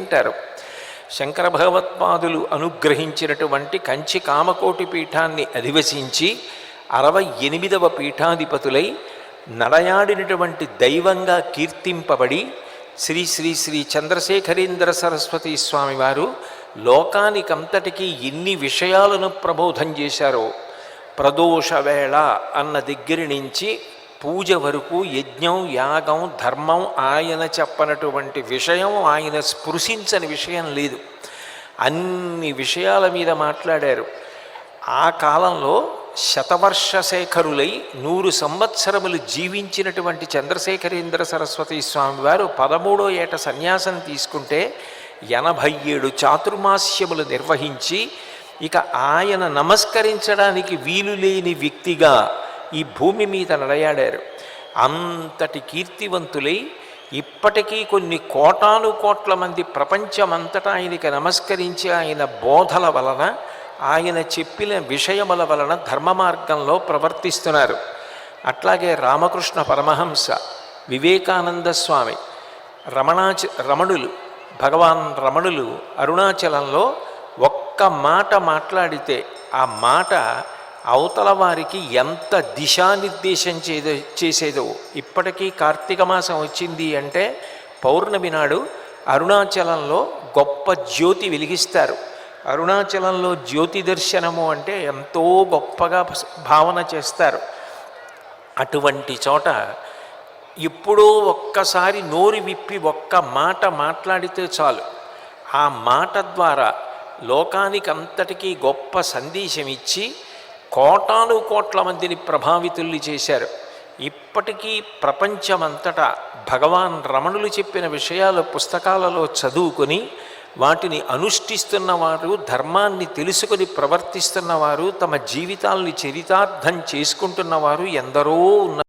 అంటారు. శంకర భగవత్పాదులు అనుగ్రహించినటువంటి కంచి కామకోటి పీఠాన్ని అధివసించి 68వ పీఠాధిపతులై నడయాడినటువంటి దైవంగా కీర్తింపబడి శ్రీ శ్రీ శ్రీ చంద్రశేఖరేంద్ర సరస్వతి స్వామివారు లోకానికంతటికీ ఎన్ని విషయాలను ప్రబోధం చేశారో, ప్రదోష వేళ అన్న దగ్గర నుంచి పూజ వరకు యజ్ఞం యాగం ధర్మం ఆయన చెప్పనటువంటి విషయం, ఆయన స్పృశించని విషయం లేదు. అన్ని విషయాల మీద మాట్లాడారు. ఆ కాలంలో శతవర్షశేఖరులై 100 సంవత్సరములు జీవించినటువంటి చంద్రశేఖరేంద్ర సరస్వతి స్వామివారు 13వ ఏట సన్యాసం తీసుకుంటే 87 చాతుర్మాస్యములు నిర్వహించి ఇక ఆయన నమస్కరించడానికి వీలు లేని వ్యక్తిగా ఈ భూమి మీద నడయాడారు. అంతటి కీర్తివంతులై ఇప్పటికీ కొన్ని కోటాను కోట్ల మంది ప్రపంచమంతటా ఆయనకి నమస్కరించి ఆయన బోధల వలన, ఆయన చెప్పిన విషయముల వలన ధర్మ మార్గంలో ప్రవర్తిస్తున్నారు. అట్లాగే రామకృష్ణ పరమహంస, వివేకానంద స్వామి, రమణులు, భగవాన్ రమణులు అరుణాచలంలో ఒక్క మాట మాట్లాడితే ఆ మాట అవతల వారికి ఎంత దిశానిర్దేశం చేసేదో. ఇప్పటికీ కార్తీక మాసం వచ్చింది అంటే పౌర్ణమి నాడు అరుణాచలంలో గొప్ప జ్యోతి వెలిగిస్తారు. అరుణాచలంలో జ్యోతి దర్శనము అంటే ఎంతో గొప్పగా భావన చేస్తారు. అటువంటి చోట ఎప్పుడో ఒక్కసారి నోరు విప్పి ఒక్క మాట మాట్లాడితే చాలు, ఆ మాట ద్వారా లోకానికి అంతటికీ గొప్ప సందేశం ఇచ్చి కోటాను కోట్ల మందిని ప్రభావితుల్ని చేశారు. ఇప్పటికీ ప్రపంచమంతటా భగవాన్ రమణులు చెప్పిన విషయాలు పుస్తకాలలో చదువుకొని వాటిని అనుష్ఠిస్తున్నవారు, ధర్మాన్ని తెలుసుకొని ప్రవర్తిస్తున్నవారు, తమ జీవితాల్ని చరితార్థం చేసుకుంటున్నవారు ఎందరో ఉన్నారు.